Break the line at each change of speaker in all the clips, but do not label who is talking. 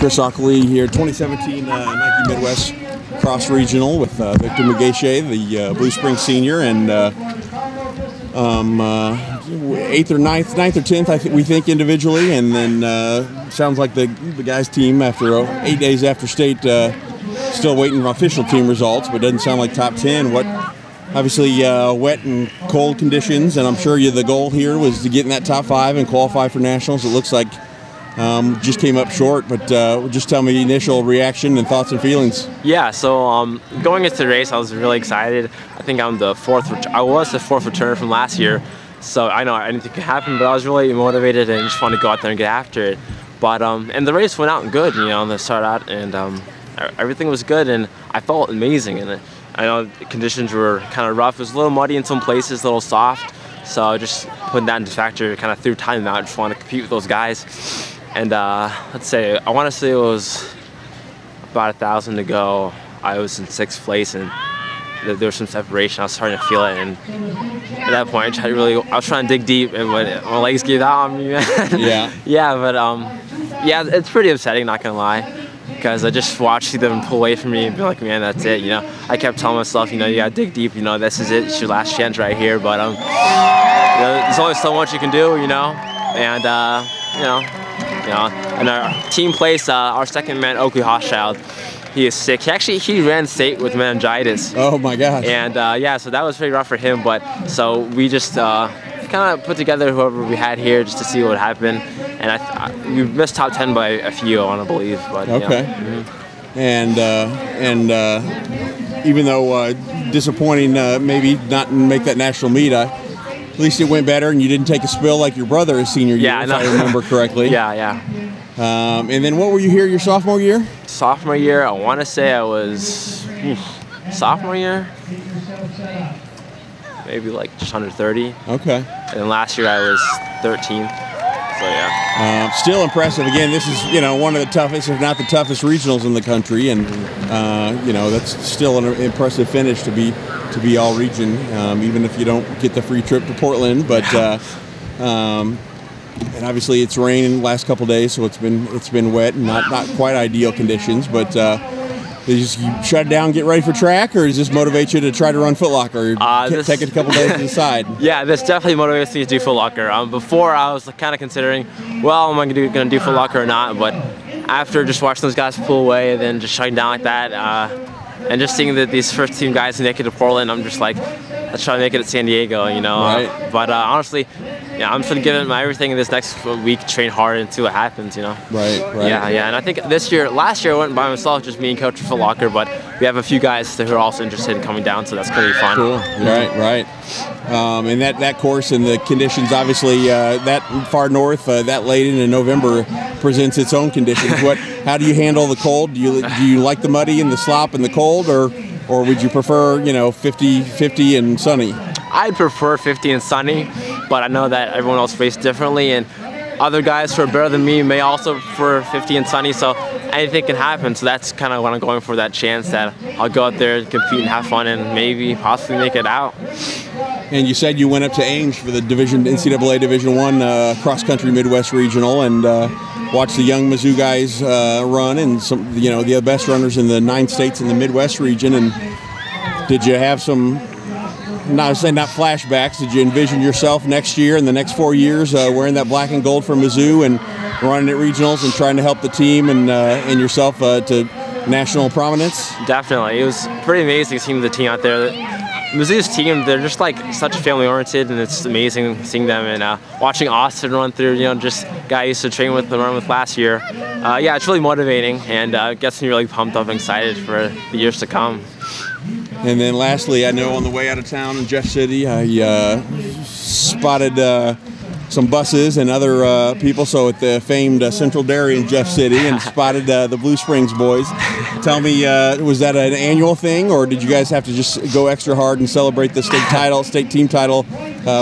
Chris Oaklee here, 2017 Nike Midwest Cross Regional with Victor Mugeche, the Blue Springs senior, and 8th or 10th, we think individually, and then sounds like the guys' team after 8 days after state, still waiting for official team results, but doesn't sound like top 10. What obviously wet and cold conditions, and I'm sure the goal here was to get in that top 5 and qualify for nationals. It looks like just came up short, but just tell me the initial reaction and thoughts and feelings.
Yeah, so going into the race, I was really excited. I think I was the fourth returner from last year, so I know anything could happen, but I was really motivated and just wanted to go out there and get after it. But and the race went out good, the start out, and everything was good, and I felt amazing. And I know the conditions were kind of rough. It was a little muddy in some places, a little soft. So just putting that into factor, kind of threw time out. Just want to compete with those guys. And let's say, I want to say it was about 1,000 to go. I was in 6th place, and there was some separation. I was starting to feel it, and at that point, I was trying to dig deep, and my legs gave out on me, man.
Yeah.
Yeah, but yeah, it's pretty upsetting, not gonna lie, because I just watched them pull away from me and be like, man, that's it. I kept telling myself, you gotta dig deep. This is it. It's your last chance right here. But there's only so much you can do, and and our team place, our second man, Oaklee Hauschild, he is sick. He ran state with meningitis.
Oh my gosh.
And yeah, so that was pretty rough for him. But so we just kind of put together whoever we had here just to see what would happen. And we missed top 10 by a few, I want to believe. But
okay. And even though disappointing, maybe not make that national meet, at least it went better, and you didn't take a spill like your brother his senior year, if I remember correctly.
Yeah.
And then what were you here your sophomore year?
Sophomore year, I want to say I was sophomore year, maybe like just under 30.
Okay.
And then last year I was 13th. So yeah.
Still impressive. Again, this is one of the toughest, if not the toughest, regionals in the country, and that's still an impressive finish to be all region, even if you don't get the free trip to Portland. But and obviously it's rained the last couple days, so it's been wet and not quite ideal conditions. But you shut it down, get ready for track, or does this motivate you to try to run Foot Locker? Take it a couple days to decide.
Yeah, this definitely motivates me to do Foot Locker. Before I was kind of considering, well, am I going to do Foot Locker or not? But after just watching those guys pull away and then just shutting down like that, and just seeing that these first team guys make it to Portland, I'm just like, let's try to make it at San Diego,
Right.
But honestly, yeah, I'm just gonna give it my everything in this next week, train hard, and see what happens,
Right.
Yeah, and I think last year I went by myself, just me and Coach Foot Locker, but we have a few guys who are also interested in coming down, so that's gonna be fun.
Cool. Right. And that course and the conditions, obviously, that far north, that late into November, presents its own conditions. How do you handle the cold? Do you like the muddy and the slop and the cold, or would you prefer 50-50 and sunny?
I'd prefer 50 and sunny, but I know that everyone else races differently, and other guys who are better than me may also prefer 50 and sunny, so anything can happen. So that's kind of what I'm going for, that chance that I'll go out there and compete and have fun and maybe possibly make it out.
And you said you went up to Ames for the NCAA Division I cross-country Midwest Regional, and watched the young Mizzou guys run, and some the best runners in the 9 states in the Midwest region. And did you have some, not flashbacks, did you envision yourself next year and the next 4 years wearing that black and gold for Mizzou and running at regionals and trying to help the team and yourself to national prominence?
Definitely. It was pretty amazing seeing the team out there. Mizzou's team, they're just like such family-oriented, and it's amazing seeing them, and watching Austin run through, just guy I used to train with and run with last year. Yeah, it's really motivating, and gets me really pumped up and excited for the years to come.
And then lastly, I know on the way out of town in Jeff City, I spotted some buses and other people, so at the famed Central Dairy in Jeff City, and spotted the Blue Springs boys. Tell me, was that an annual thing, or did you guys have to just go extra hard and celebrate the state team title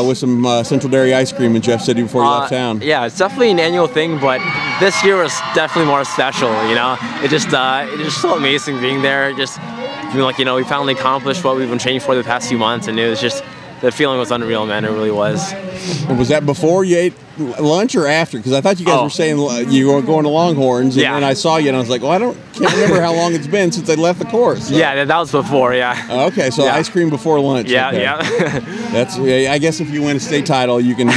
with some Central Dairy ice cream in Jeff City before you left town?
Yeah, it's definitely an annual thing, but this year was definitely more special. It just so amazing being there. Just feeling like we finally accomplished what we've been training for the past few months, and it was just, the feeling was unreal, man. It really was.
And was that before you ate lunch or after? Because I thought you guys were saying you were going to Longhorns, and then I saw you, and I was like, well, can't remember how long it's been since they left the course. So.
Yeah, that was before. Yeah.
Okay, so ice cream before lunch.
Yeah,
okay.
yeah.
That's. I guess if you win a state title, you can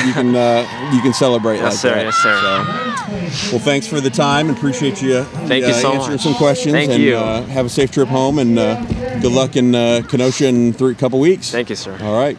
celebrate like that.
Yes, sir.
So, well, thanks for the time, and appreciate you.
Thank you so
answering
much.
some questions.
Thank
and,
you.
Have a safe trip home, and good luck in Kenosha in a couple weeks.
Thank you, sir.
All right.